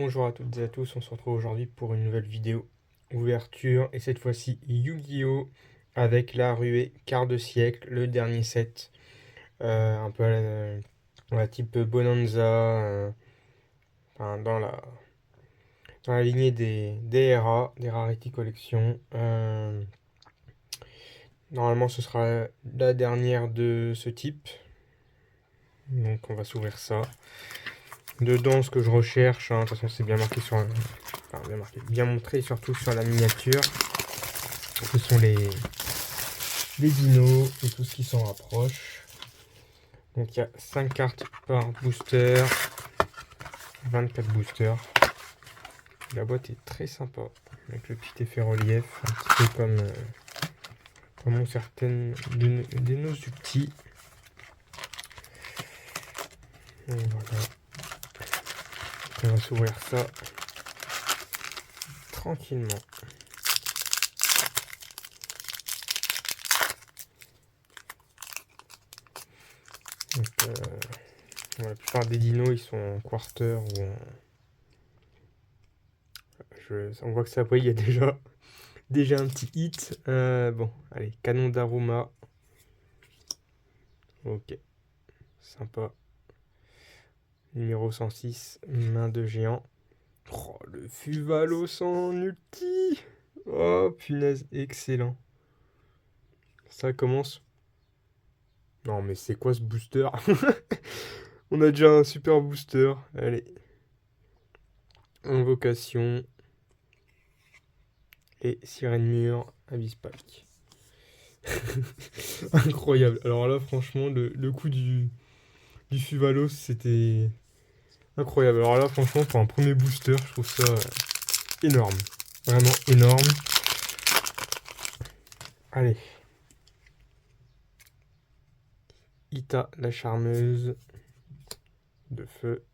Bonjour à toutes et à tous, on se retrouve aujourd'hui pour une nouvelle vidéo ouverture et cette fois-ci Yu-Gi-Oh! Avec la ruée quart de siècle, le dernier set, un peu à la type Bonanza, enfin, dans la lignée des RA, des Rarity Collection. Normalement ce sera la dernière de ce type, donc on va s'ouvrir ça. Dedans, ce que je recherche, de toute façon c'est bien marqué bien montré surtout sur la miniature. Ce sont les dinos et tout ce qui s'en rapproche. Donc il y a 5 cartes par booster, 24 boosters. La boîte est très sympa, avec le petit effet relief, un petit peu comme ont certaines de nos subtils. Donc voilà. On va s'ouvrir ça tranquillement. Donc, la plupart des dinos ils sont en quarter ou on voit que ça brille, il y a déjà un petit hit. Bon, allez, canon d'Aruma. Ok, sympa. Numéro 106, main de géant. Oh, le Fuvalos en ulti. Oh, punaise, excellent. Ça commence. Non, mais c'est quoi ce booster? On a déjà un super booster. Allez. Invocation. Et Sirène Mur, Abyss Pack. Incroyable. Alors là, franchement, le coup du Fuvalos, c'était incroyable. Alors là, franchement, pour un premier booster, je trouve ça énorme. Vraiment énorme. Allez. Ita, la charmeuse de feu.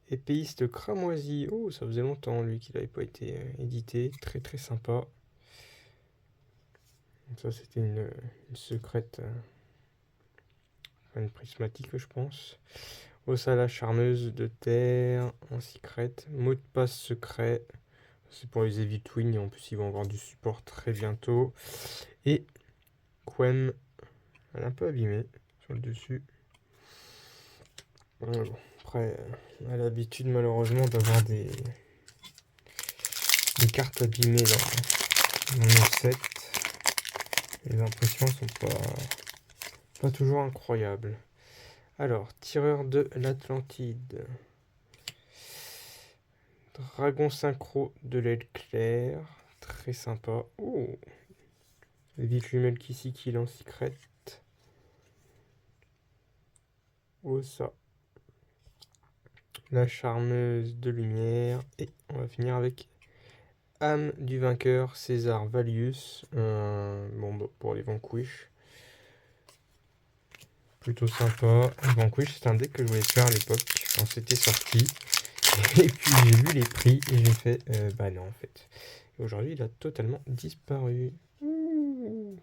Épéiste cramoisi. Oh, ça faisait longtemps, lui, qu'il n'avait pas été édité. Très, très sympa. Donc ça, c'était une secrète. Une prismatique, je pense. Ossa, la charmeuse de terre. En secrète. Mot de passe secret. C'est pour les Evil Twin. Et en plus, ils vont avoir du support très bientôt. Et Quem. Elle est un peu abîmée sur le dessus. Bon, après, on a l'habitude malheureusement d'avoir des cartes abîmées dans nos sets. Les impressions sont pas toujours incroyables. Alors, tireur de l'Atlantide. Dragon synchro de l'aile claire. Très sympa. Oh, vite lumel qui en secret. Oh ça. La charmeuse de lumière. Et on va finir avec âme du vainqueur, César Valius. Bon, pour les Vanquish. Plutôt sympa. Vanquish, c'est un deck que je voulais faire à l'époque quand c'était sorti. Et puis j'ai vu les prix et j'ai fait bah non en fait. Et aujourd'hui il a totalement disparu. Ouh.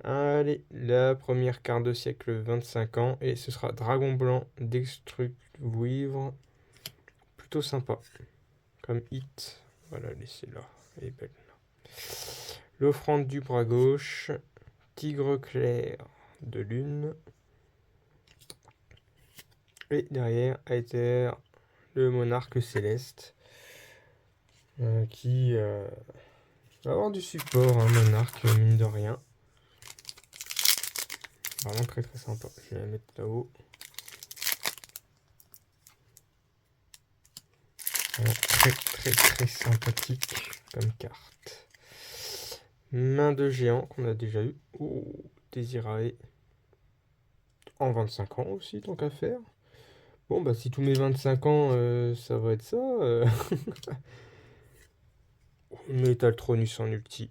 Allez, la première carte de siècle 25 ans et ce sera Dragon Blanc Destruct Vivre. Plutôt sympa comme hit. Voilà, laissez-la. Elle est belle. L'offrande du bras gauche. Tigre clair de lune. Et derrière, Aether, le monarque céleste. Qui va avoir du support, monarque, mine de rien. Vraiment très très sympa. Je vais la mettre là-haut. Vraiment très très très sympathique comme carte. Main de géant qu'on a déjà eu. Oh, Désirae. En 25 ans aussi, tant qu'à faire. Bon, bah si tous mes 25 ans, ça va être ça. Métaltronus en ulti.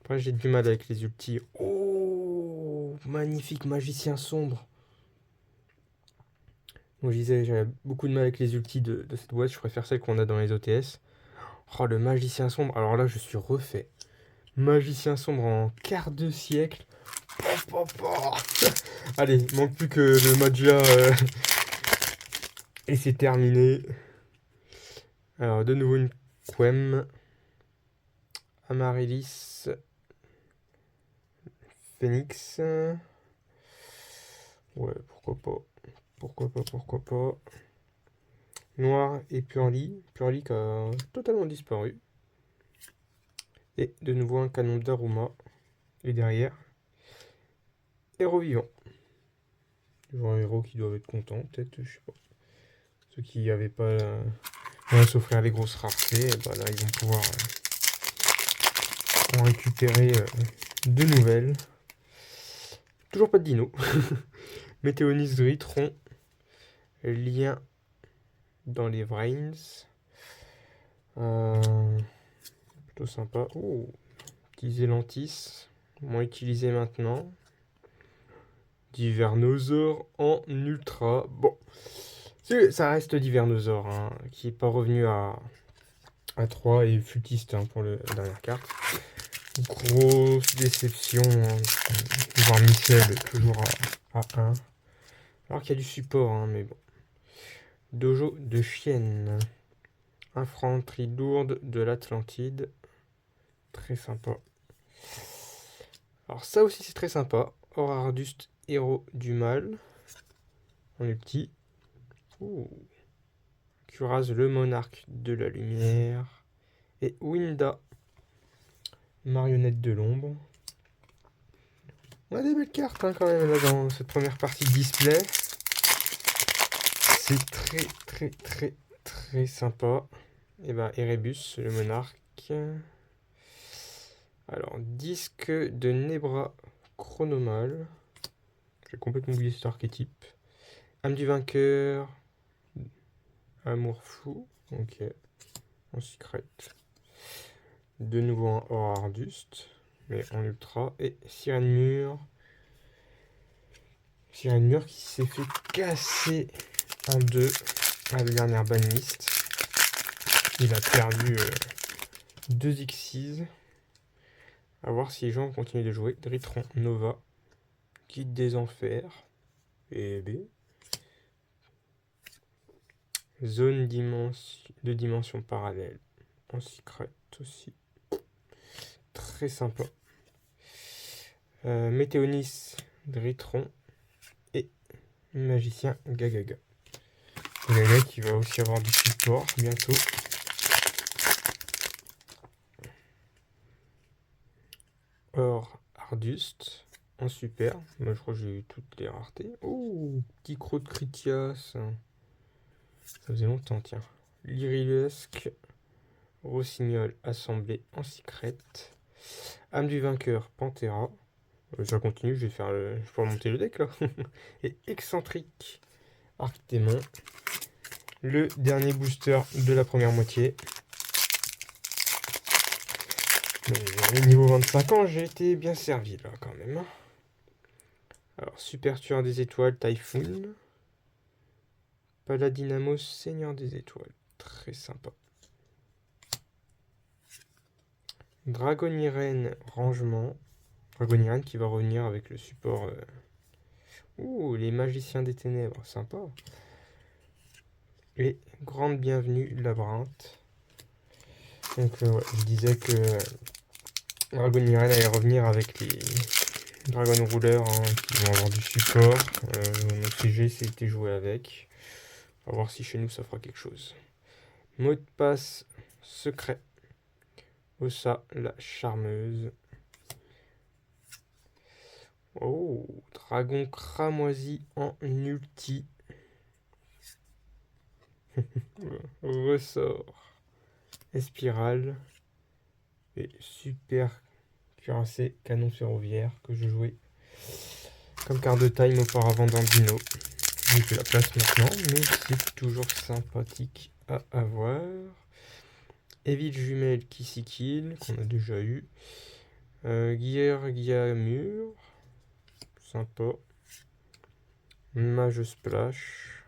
Après, j'ai du mal avec les ultis. Oh, magnifique magicien sombre. Moi, je disais, j'avais beaucoup de mal avec les ultis de cette boîte. Je préfère celles qu'on a dans les OTS. Oh, le magicien sombre. Alors là, je suis refait. Magicien sombre en quart de siècle. Allez, il manque plus que le Magia Et c'est terminé. Alors, de nouveau une Quem. Amaryllis. Phoenix. Ouais, pourquoi pas. Pourquoi pas. Noir et Purlie. Purlie qui a totalement disparu. Et de nouveau un canon d'Aruma. Et derrière, héros vivant. Toujours un héros qui doivent être contents, peut-être, je sais pas. Ceux qui n'avaient pas moyen de s'offrir les grosses raretés, et bah là ils vont pouvoir en récupérer de nouvelles. Toujours pas de dino. Météonis Dritron. Lien dans les Vrains. Plutôt sympa. Oh, petit Zélantis. Moins utilisé maintenant. Divernosaure en ultra. Bon, ça reste Divernosaure, hein, qui n'est pas revenu à 3 et futiste hein, pour la dernière carte. Grosse déception, hein, de voir Michel toujours à 1. Alors qu'il y a du support, hein, mais bon. Dojo de chienne. Infanterie lourde de l'Atlantide. Très sympa. Alors ça aussi c'est très sympa. Orardust, héros du mal. On est petit. Kuraz, le monarque de la lumière. Et Winda, marionnette de l'ombre. On a des belles cartes hein, quand même là dans cette première partie de display. C'est très sympa. Et ben Erebus, le monarque. Alors, disque de Nebra Chronomal. J'ai complètement oublié cet archétype. Âme du vainqueur. Amour fou. Ok. En secret. De nouveau un Orardust. Mais en ultra. Et Sirène Mur. Sirène Mur qui s'est fait casser en deux à la dernière banlist. Il a perdu 2 Xyz. A voir si les gens continuent de jouer. Dritron Nova. Guide des enfers. Et B. Zone de dimension parallèle. En secret aussi. Très sympa. Météonis Dritron. Et Magicien Gagaga. Gagaga qui va aussi avoir du support bientôt. Or Ardust. En super. Moi je crois que j'ai eu toutes les raretés. Oh, petit croc de Critias. Ça faisait longtemps, tiens. Lyrilesque. Rossignol assemblé en secret. Âme du vainqueur, Pantera. Ça continue, je vais remonter le deck là. Et excentrique, Arctémon. Le dernier booster de la première moitié. Niveau 25 ans, j'ai été bien servi là quand même. Alors, Super Tueur des étoiles, Typhoon. Paladinamos, Seigneur des étoiles. Très sympa. Dragonirène, rangement. Dragonirène qui va revenir avec le support. Ouh, les magiciens des ténèbres, sympa. Et grande bienvenue, labyrinthe. Donc, ouais, je disais que Dragonirène allait revenir avec les Dragon Rouleurs hein, qui vont avoir du support. Mon CG c'était joué avec. On va voir si chez nous ça fera quelque chose. Mot de passe secret. Ossa la charmeuse. Oh, dragon cramoisi en ulti. Ressort. Espirale. Et super cuirassé canon ferroviaire que je jouais comme carte de time auparavant dans Dino. J'ai fait la place maintenant, mais c'est toujours sympathique à avoir. Evil Jumelle qui s'y kill, qu'on a déjà eu. Guillermur, sympa. Mage Splash.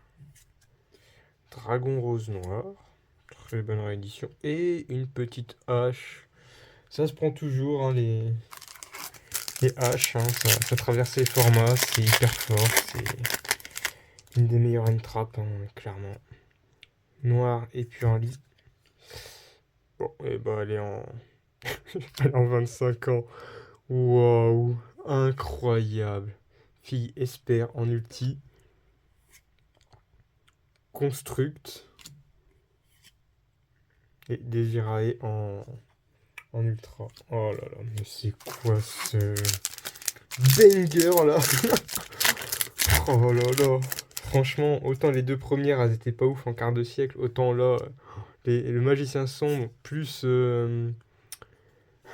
Dragon Rose Noir, très bonne réédition. Et une petite hache. Ça se prend toujours, hein, les haches, hein, ça traverse les formats, c'est hyper fort, c'est une des meilleures end-traps, hein, clairement. noir et purlis. Bon, et bah elle est en... elle est en 25 ans. Waouh, incroyable. Fille Esper en ulti. Construct. Et Désirae en ultra. Oh là là, mais c'est quoi ce banger là? Oh là là. Franchement, autant les deux premières, elles étaient pas ouf en quart de siècle, autant là, le magicien sombre plus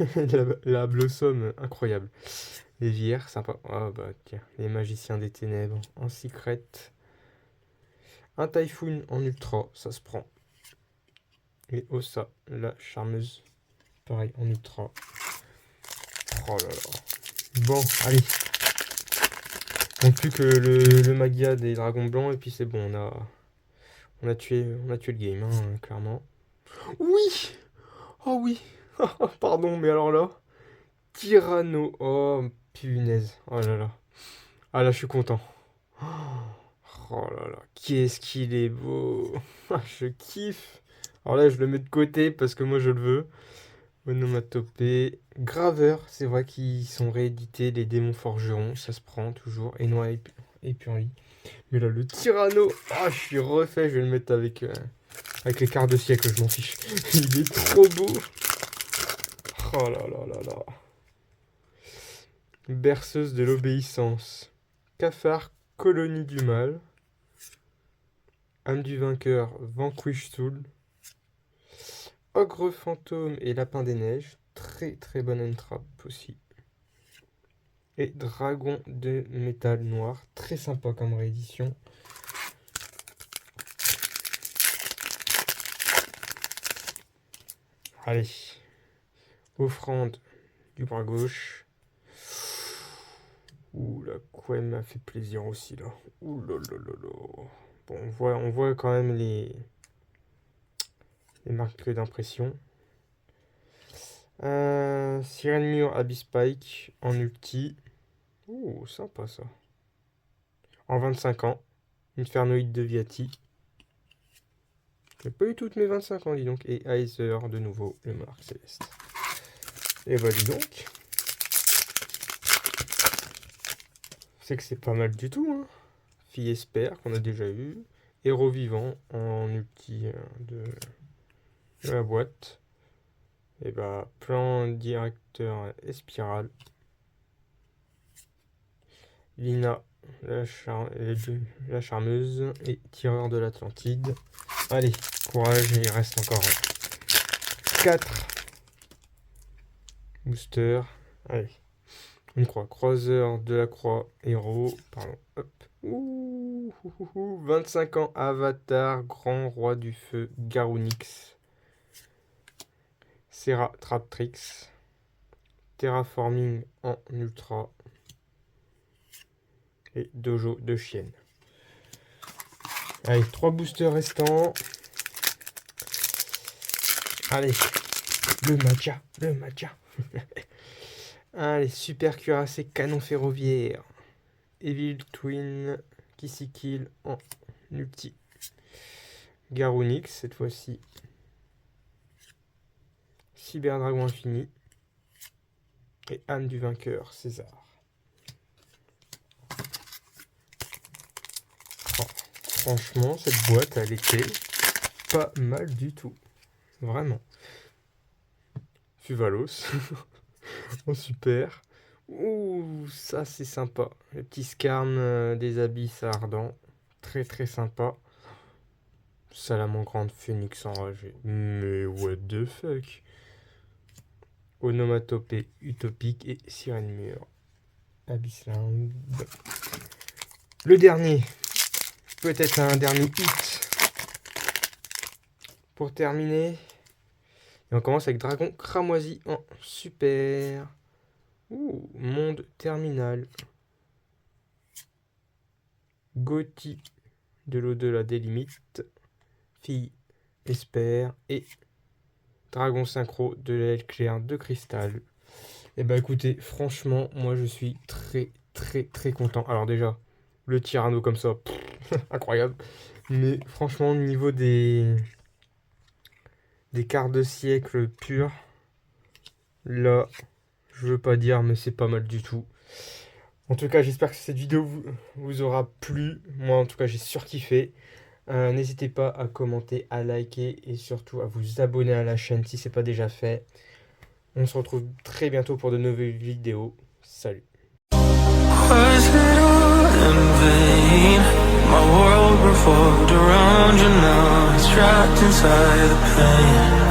la Blossom, incroyable. Les VR, sympa. Ah bah tiens, les magiciens des ténèbres en secret. Un Typhoon en ultra, ça se prend. Et Ossa, la charmeuse, pareil en ultra. Oh là là. Bon, allez. Donc plus que le Magia des dragons blancs et puis c'est bon, on a tué le game, hein, clairement. Oui! Oh oui! Pardon, mais alors là, Tyranno. Oh punaise. Oh là là. Ah là, je suis content. Oh là là, qu'est-ce qu'il est beau. Je kiffe. Alors là, je le mets de côté parce que moi je le veux. Onomatopée. Graveur, c'est vrai qu'ils sont réédités, les démons forgerons, ça se prend toujours. Et noix et purlis. Mais là, le Tyranno, ah, je suis refait, je vais le mettre avec les quarts de siècle, je m'en fiche. Il est trop beau. Oh là là là là. Berceuse de l'obéissance. Cafard, colonie du mal. Âme du vainqueur, Vanquish Soul. Ogre fantôme et lapin des neiges. Très très bonne entrap aussi. Et dragon de métal noir. Très sympa comme réédition. Allez. Offrande du bras gauche. Ouh, la Queen m'a fait plaisir aussi là. Ouh là là là là. Bon, on voit quand même les marques d'impression. Sirène Mur Abyss Spike en ulti. Ouh, sympa ça. En 25 ans. Infernoïde de Viati. J'ai pas eu toutes mes 25 ans, dis donc. Et Heiser, de nouveau, le monarque céleste. Et bah, dis donc. C'est que c'est pas mal du tout, hein. Fille Esper, qu'on a déjà eu. Héros vivant en ulti de la boîte. Et bah, plan directeur et spirale. Lina, la charmeuse. Et tireur de l'Atlantide. Allez, courage, il reste encore 4 boosters. Allez, une croix. Croiseur de la croix, héros. Pardon, hop. Ouh, 25 ans, Avatar, grand roi du feu, Garunix. Serra Traptrix. Terraforming en ultra. Et Dojo de chienne. Allez, 3 boosters restants. Allez, le matcha. Allez, super cuirassé, canon ferroviaire. Evil Twin, Kissy Kill en ulti. Garunix, cette fois-ci. Cyber Dragon Infini. Et âme du vainqueur, César. Oh, franchement, cette boîte, elle était pas mal du tout. Vraiment. Fuvalos. Oh, super. Ouh, ça c'est sympa. Le petit scarn des abysses ardents. Très très sympa. Salamandre phénix enragé. Mais what the fuck. Onomatopée utopique et sirène mur. Abyssland. Le dernier. Peut-être un dernier hit. Pour terminer. Et on commence avec Dragon Cramoisi en super. Ouh, monde terminal. Gothi de l'au-delà des limites. Fille Esper et Dragon synchro de l'aile claire de cristal. Et bah écoutez, franchement, moi je suis très très très content. Alors déjà, le Tyranno comme ça, Incroyable. Mais franchement, au niveau des quarts de siècle purs, là, je veux pas dire, mais c'est pas mal du tout. En tout cas, j'espère que cette vidéo vous aura plu. Moi, en tout cas, j'ai surkiffé. N'hésitez pas à commenter, à liker et surtout à vous abonner à la chaîne si ce n'est pas déjà fait. On se retrouve très bientôt pour de nouvelles vidéos. Salut. Was it all in vain? My world revolved around you, now it's trapped inside the pain.